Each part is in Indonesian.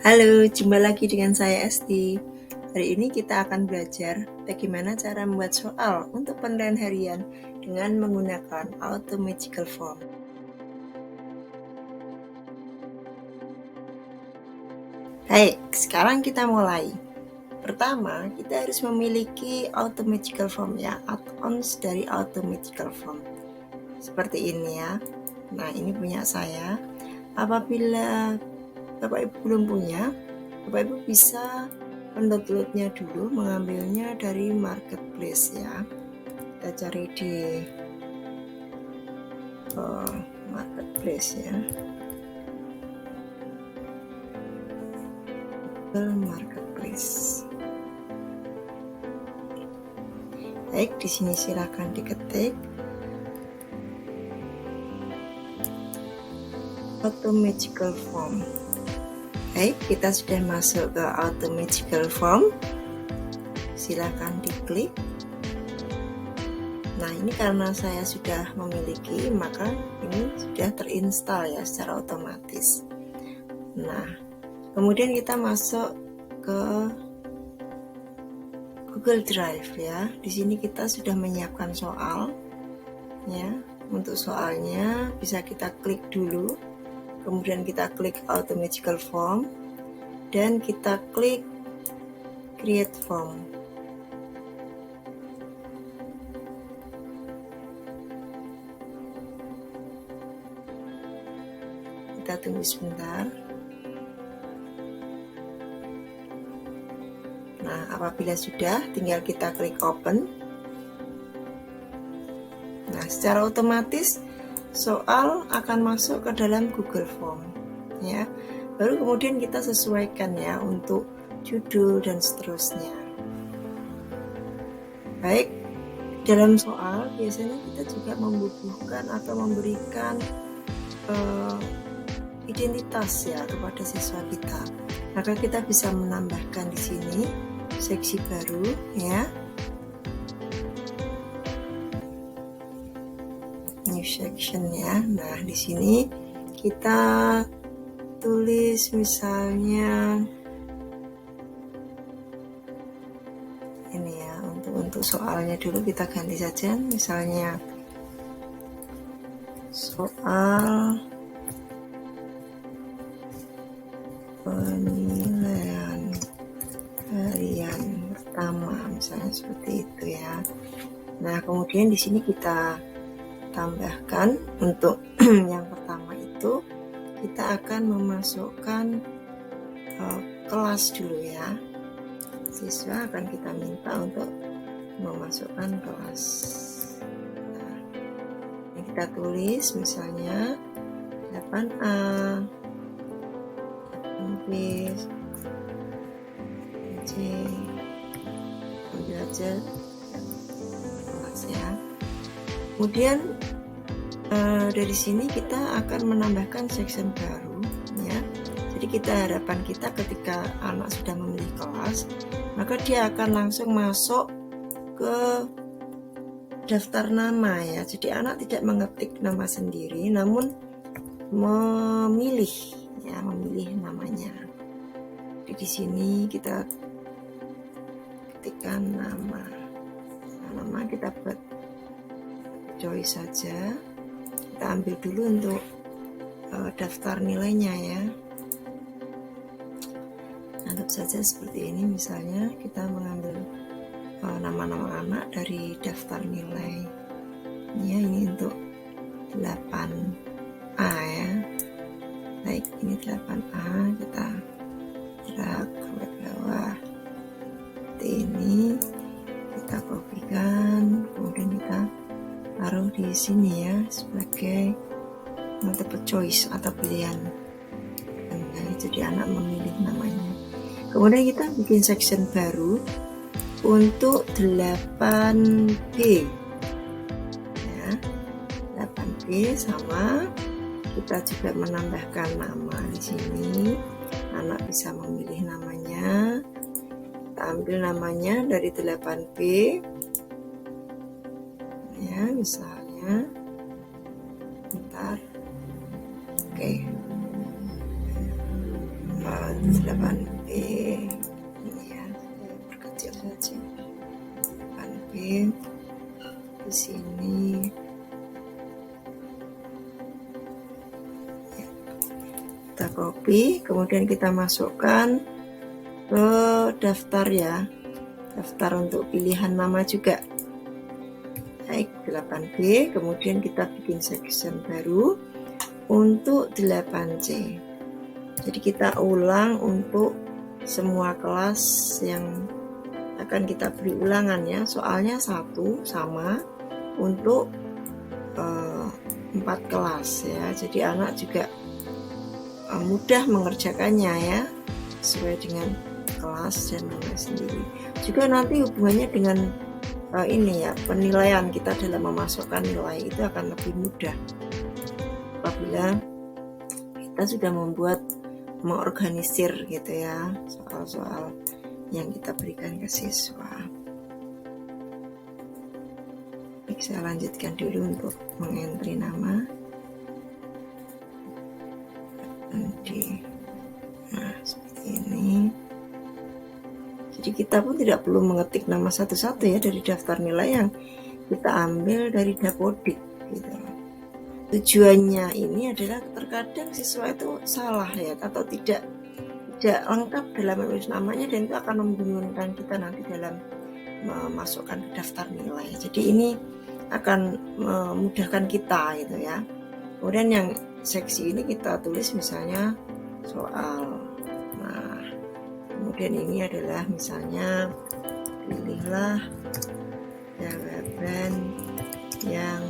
Halo, jumpa lagi dengan saya Esti. Hari ini kita akan belajar bagaimana cara membuat soal untuk penilaian harian dengan menggunakan Automagical Form. Baik, sekarang kita mulai. Pertama, kita harus memiliki Automagical Form ya, add-ons dari Automagical Form. Seperti ini ya. Nah, ini punya saya. Apabila Bapak Ibu belum punya, Bapak Ibu bisa mendownloadnya dulu, mengambilnya dari marketplace ya. Kita cari di marketplace ya, Google Marketplace. Baik, di sini silakan diketik Automagical Form. Baik, kita sudah masuk ke Automagical Form. Silakan diklik. Nah, ini karena saya sudah memiliki, maka ini sudah terinstall ya secara otomatis. Nah, kemudian kita masuk ke Google Drive ya. Di sini kita sudah menyiapkan soal ya. Untuk soalnya bisa kita klik dulu. Kemudian kita klik Automagical Form dan kita klik Create Form. Kita tunggu sebentar. Nah, apabila sudah, tinggal kita klik Open. Nah, secara otomatis soal akan masuk ke dalam Google Form ya. Baru kemudian kita sesuaikan ya untuk judul dan seterusnya. Baik, dalam soal biasanya kita juga membubuhkan atau memberikan identitas ya kepada siswa kita. Maka kita bisa menambahkan di sini seksi baru ya. New section ya. Nah, di sini kita tulis misalnya ini ya, untuk soalnya dulu kita ganti saja, misalnya soal penilaian harian pertama misalnya seperti itu ya. Nah, kemudian di sini kita tambahkan untuk yang pertama itu kita akan memasukkan kelas dulu ya. Siswa akan kita minta untuk memasukkan kelas. Nah, ini kita tulis misalnya 8A, 8B, C, ambil aja kelas ya. Kemudian dari sini kita akan menambahkan section baru ya. Jadi harapan kita ketika anak sudah memilih kelas, maka dia akan langsung masuk ke daftar nama ya. Jadi anak tidak mengetik nama sendiri, namun memilih namanya. Jadi di sini kita ketikkan nama kita buat choice saja. Kita ambil dulu untuk daftar nilainya ya. Anggap saja seperti ini, misalnya kita mengambil nama-nama anak dari daftar nilai ya. Ini untuk 8A ya. Baik, ini 8A, kita drag ke bawah seperti ini, kita kopikan, kemudian kita taruh di sini ya sebagai multiple choice atau pilihan. Jadi anak memilih namanya. Kemudian kita bikin section baru untuk 8B ya. 8B sama kita juga menambahkan nama di sini. Anak bisa memilih namanya. Kita ambil namanya dari 8B ya, misalnya bentar. Oke. 8B ini ya, saya perkecil saja 8B di sini ya. Kita copy, kemudian kita masukkan ke daftar ya, daftar untuk pilihan nama juga. Baik, 8B, kemudian kita bikin section baru untuk 8C. Jadi kita ulang untuk semua kelas yang akan kita beri ulangan ya, soalnya satu sama untuk 4 kelas ya, jadi anak juga mudah mengerjakannya ya, sesuai dengan kelas dan nama sendiri. Juga nanti hubungannya dengan ini ya, penilaian kita dalam memasukkan nilai itu akan lebih mudah apabila kita sudah mengorganisir gitu ya soal-soal yang kita berikan ke siswa. Baik, saya lanjutkan dulu untuk mengentri nama. Nanti, nah seperti ini. Jadi kita pun tidak perlu mengetik nama satu-satu ya dari daftar nilai yang kita ambil dari Dapodik gitu. Tujuannya ini adalah terkadang siswa itu salah ya, atau tidak lengkap dalam menulis namanya, dan itu akan membingungkan kita nanti dalam memasukkan ke daftar nilai. Jadi ini akan memudahkan kita gitu ya. Kemudian yang seksi ini kita tulis misalnya soal. Nah, kemudian ini adalah misalnya pilihlah jawaban yang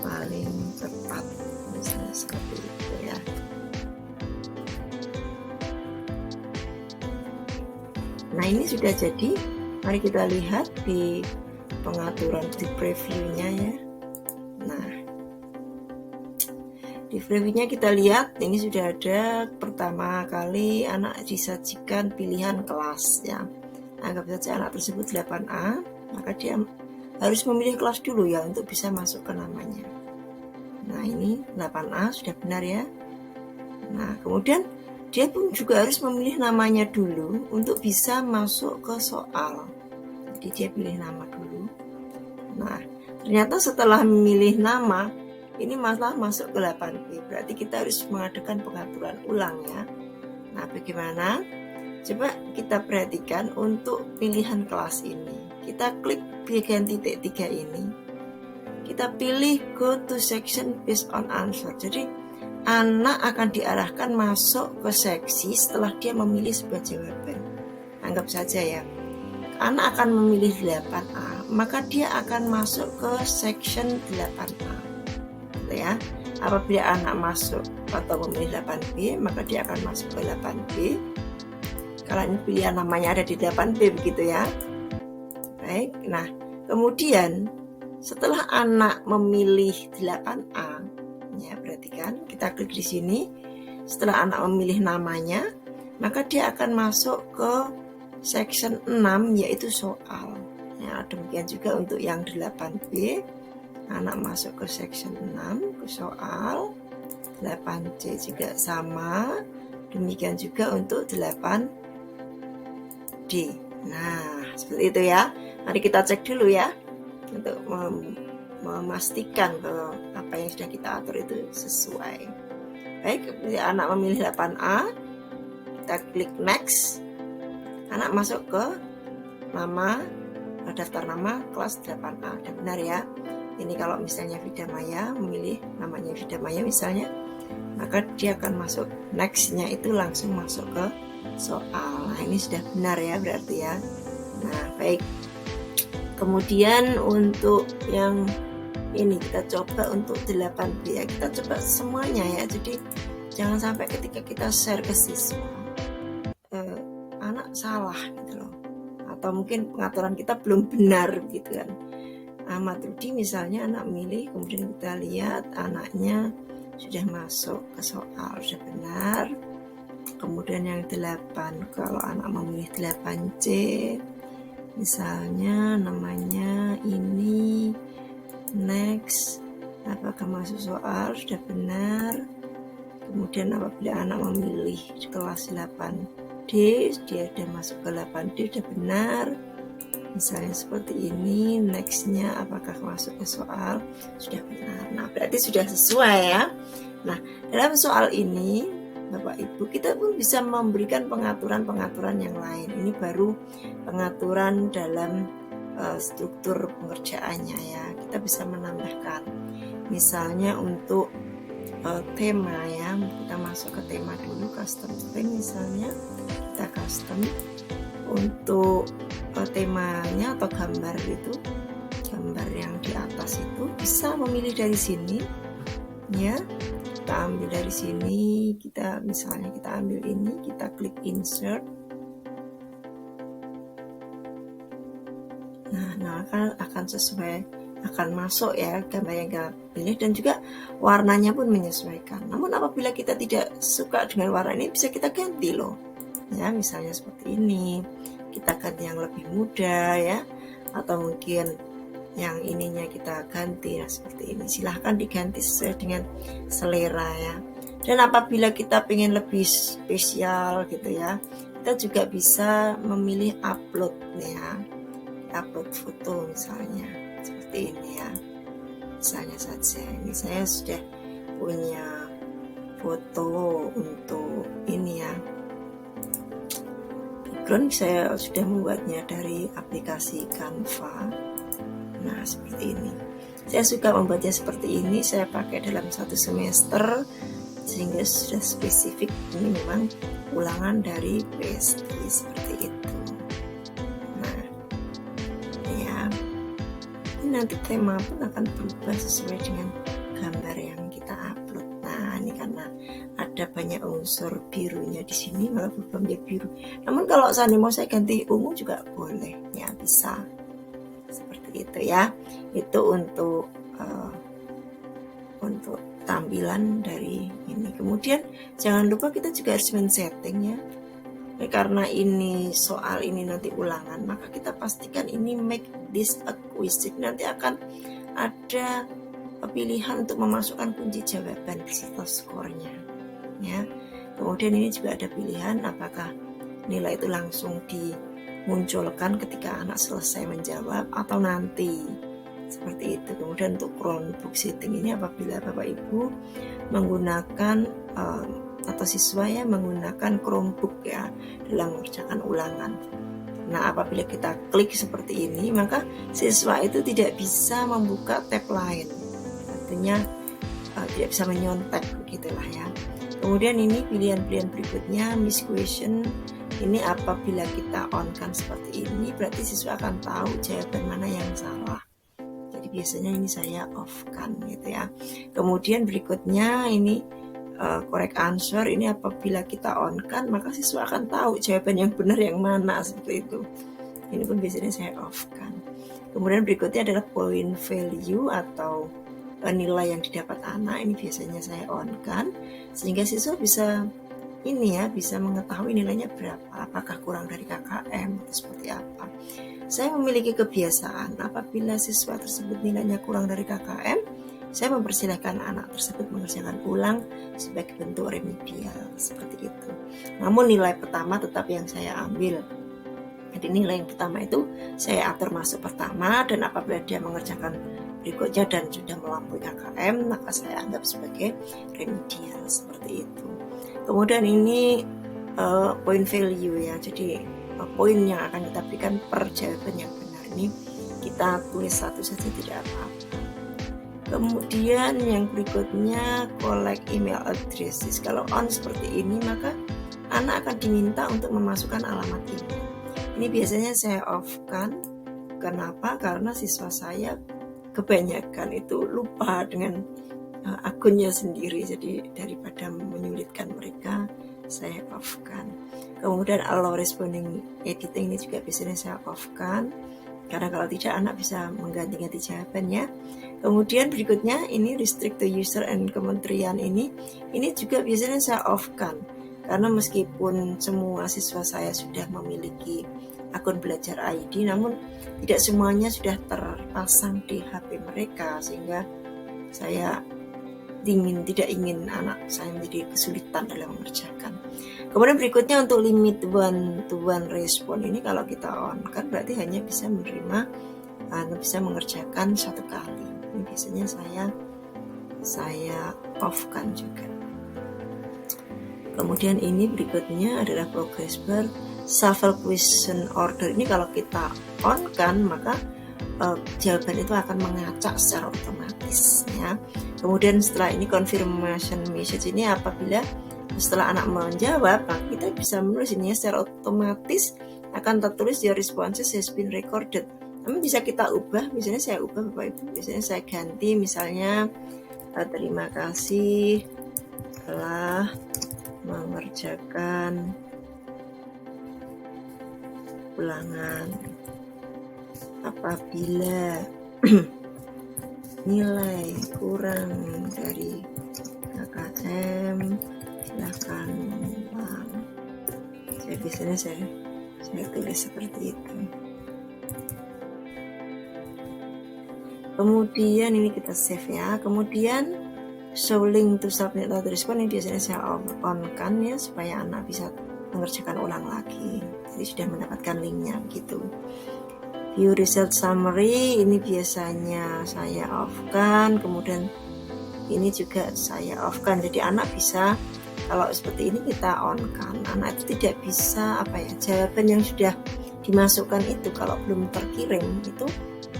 paling tepat, misalnya seperti itu ya. Nah, ini sudah jadi. Mari kita lihat di pengaturan di previewnya ya. Nah, di previewnya kita lihat ini sudah ada pertama kali anak disajikan pilihan kelas ya. Anggap saja anak tersebut 8A, maka dia harus memilih kelas dulu ya untuk bisa masuk ke namanya. Nah, ini 8A sudah benar ya. Nah, kemudian dia pun juga harus memilih namanya dulu untuk bisa masuk ke soal. Jadi dia pilih nama dulu. Nah, ternyata setelah memilih nama, ini malah masuk ke 8B. Berarti kita harus mengadakan pengaturan ulang ya. Nah, bagaimana? Coba kita perhatikan untuk pilihan kelas ini. Kita klik bagian titik 3 ini. Kita pilih go to section based on answer. Jadi anak akan diarahkan masuk ke seksi setelah dia memilih sebuah jawaban. Anggap saja ya, anak akan memilih 8A, maka dia akan masuk ke section 8A gitu ya. Apabila anak masuk atau memilih 8B, maka dia akan masuk ke 8B. Kalau ini pilihan namanya ada di 8B begitu ya. Baik, nah kemudian setelah anak memilih 8A ya, berarti kan kita klik di sini. Setelah anak memilih namanya, maka dia akan masuk ke section 6 yaitu soal. Ya, demikian juga untuk yang 8B, anak masuk ke section 6 ke soal. 8C juga sama. Demikian juga untuk 8D. Nah, seperti itu ya. Mari kita cek dulu ya untuk memastikan bahwa apa yang sudah kita atur itu sesuai. Baik, anak memilih 8A, kita klik next. Anak masuk ke nama daftar nama kelas 8A. Dan benar ya. Ini kalau misalnya Vidamaya memilih namanya Vidamaya misalnya, maka dia akan masuk next-nya itu langsung masuk ke soal. Nah, ini sudah benar ya berarti ya. Nah, baik. Kemudian untuk yang ini kita coba untuk 8B ya, kita coba semuanya ya. Jadi jangan sampai ketika kita share ke siswa anak salah gitu loh, atau mungkin pengaturan kita belum benar gitu kan. Ahmad Rudi misalnya anak milih, kemudian kita lihat anaknya sudah masuk ke soal, sudah benar. Kemudian yang 8, kalau anak memilih 8C misalnya namanya ini next, apakah masuk soal, sudah benar. Kemudian apabila anak memilih kelas 8D, dia sudah masuk ke 8D, sudah benar. Misalnya seperti ini, nextnya apakah masuk ke soal, sudah benar. Nah, berarti sudah sesuai ya. Nah, dalam soal ini, Bapak Ibu, kita pun bisa memberikan pengaturan-pengaturan yang lain. Ini baru pengaturan dalam struktur pengerjaannya ya. Kita bisa menambahkan. Misalnya untuk tema ya, kita masuk ke tema dulu, custom theme misalnya. Kita custom untuk temanya atau gambar itu, gambar yang di atas itu bisa memilih dari sini ya. Kita ambil dari sini, kita misalnya kita ambil ini, kita klik insert. Nah akan sesuai, akan masuk ya gambar yang kita pilih, dan juga warnanya pun menyesuaikan. Namun apabila kita tidak suka dengan warna ini, bisa kita ganti loh ya, misalnya seperti ini, kita ganti yang lebih muda ya, atau mungkin yang ininya kita ganti ya seperti ini. Silahkan diganti sesuai dengan selera ya. Dan apabila kita pengen lebih spesial gitu ya, kita juga bisa memilih upload ya, upload foto misalnya seperti ini ya. Misalnya saja ini saya sudah punya foto untuk ini ya, background saya sudah membuatnya dari aplikasi Canva. Nah seperti ini, saya suka membuatnya seperti ini. Saya pakai dalam 1 semester sehingga sudah spesifik. Ini memang ulangan dari PST seperti itu. Nah ya, ini nanti tema pun akan berubah sesuai dengan gambar yang kita upload. Nah ini karena ada banyak unsur birunya di sini, maka berubah menjadi biru. Namun kalau seandainya mau saya ganti ungu juga boleh ya, bisa seperti itu ya. Itu untuk tampilan dari ini. Kemudian jangan lupa kita juga harus men-setting ya. Karena ini soal ini nanti ulangan, maka kita pastikan ini make this a quiz. Nanti akan ada pilihan untuk memasukkan kunci jawaban beserta skornya ya. Kemudian ini juga ada pilihan apakah nilai itu langsung dimunculkan ketika anak selesai menjawab atau nanti, seperti itu. Kemudian untuk Chromebook setting ini, apabila Bapak Ibu menggunakan atau siswa ya menggunakan Chromebook ya dalam mengerjakan ulangan. Nah apabila kita klik seperti ini, maka siswa itu tidak bisa membuka tab lain, artinya tidak bisa menyontek begitulah ya. Kemudian ini pilihan-pilihan berikutnya, miss question. Ini apabila kita on kan seperti ini, berarti siswa akan tahu jawaban mana yang salah. Jadi biasanya ini saya off kan gitu ya. Kemudian berikutnya ini correct answer. Ini apabila kita on kan, maka siswa akan tahu jawaban yang benar yang mana, seperti itu. Ini pun biasanya saya off kan. Kemudian berikutnya adalah point value atau nilai yang didapat anak. Ini biasanya saya on kan, sehingga siswa bisa ini ya, bisa mengetahui nilainya berapa, apakah kurang dari KKM atau seperti apa. Saya memiliki kebiasaan apabila siswa tersebut nilainya kurang dari KKM, saya mempersilahkan anak tersebut mengerjakan ulang sebagai bentuk remedial, seperti itu. Namun nilai pertama tetap yang saya ambil. Jadi nilai yang pertama itu saya atur masuk pertama, dan apabila dia mengerjakan berikutnya dan sudah melampaui KKM, maka saya anggap sebagai remedial, seperti itu. Kemudian ini point value ya, jadi poin yang akan kita berikan per jawaban yang benar. Ini kita tulis satu saja tidak apa-apa. Kemudian yang berikutnya collect email addresses. Kalau on seperti ini, maka anak akan diminta untuk memasukkan alamat email. Ini biasanya saya off kan. Kenapa? Karena siswa saya kebanyakan itu lupa dengan akunnya sendiri, jadi daripada menyulitkan mereka, saya off kan. Kemudian allow responding editing ini juga biasanya saya off kan, karena kalau tidak anak bisa mengganti-ganti jawabannya. Kemudian berikutnya ini restrict to user and kementerian ini juga biasanya saya off kan, karena meskipun semua siswa saya sudah memiliki akun belajar ID, namun tidak semuanya sudah terpasang di HP mereka, sehingga saya tidak ingin anak saya menjadi kesulitan dalam mengerjakan. Kemudian berikutnya untuk limit one respon ini, kalau kita on kan berarti hanya bisa bisa mengerjakan 1 kali. Ini biasanya saya off kan juga. Kemudian ini berikutnya adalah progress bar shuffle question order. Ini kalau kita on kan maka jawaban itu akan mengacak secara otomatis ya. Kemudian setelah ini confirmation message ini, apabila setelah anak menjawab maka kita bisa menulis ini ya, secara otomatis akan tertulis your responses has been recorded. Namun bisa kita ubah, misalnya saya ubah Bapak Ibu, misalnya saya ganti misalnya terima kasih telah mengerjakan ulangan. Apabila nilai kurang dari KKM silakan mengulang. Biasanya saya tulis seperti itu. Kemudian ini kita save ya. Kemudian show link to submit auto respond ini biasanya saya on kan ya, supaya anak bisa mengerjakan ulang lagi. Jadi sudah mendapatkan linknya gitu. View result summary ini biasanya saya off kan. Kemudian ini juga saya off kan. Jadi anak bisa, kalau seperti ini kita on kan, anak itu tidak bisa jawaban yang sudah dimasukkan itu kalau belum terkirim itu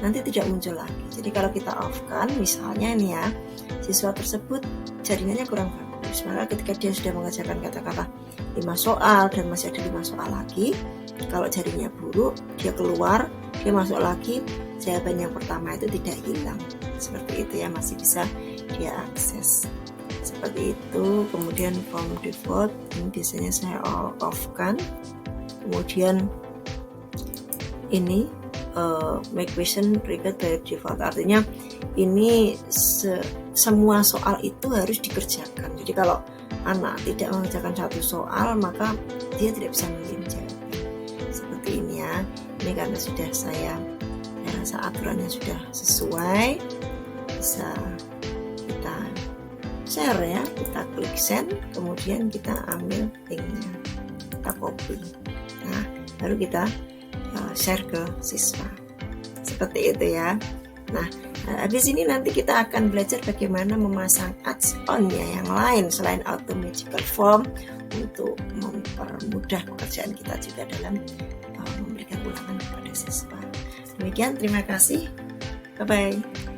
nanti tidak muncul lagi. Jadi kalau kita off kan, misalnya ini ya, siswa tersebut jaringannya kurang bagus, maka ketika dia sudah mengerjakan kata-kata 5 soal dan masih ada 5 soal lagi, kalau jaringannya buruk, dia keluar, dia masuk lagi, jawaban yang pertama itu tidak hilang. Seperti itu ya, masih bisa dia akses. Seperti itu. Kemudian form default ini biasanya saya off kan. Kemudian ini make question record by default, artinya ini semua soal itu harus dikerjakan. Jadi kalau anak tidak mengerjakan 1 soal maka dia tidak bisa mengirim jawaban. Seperti ini ya. Ini karena sudah saya rasa aturannya sudah sesuai, bisa kita share ya, kita klik send, kemudian kita ambil linknya, kita copy, nah baru kita share ke siswa. Seperti itu ya. Nah, habis ini nanti kita akan belajar bagaimana memasang add-on ya yang lain selain automagical form untuk mempermudah pekerjaan kita juga dalam memberikan ulangan kepada siswa. Demikian, terima kasih. Bye-bye.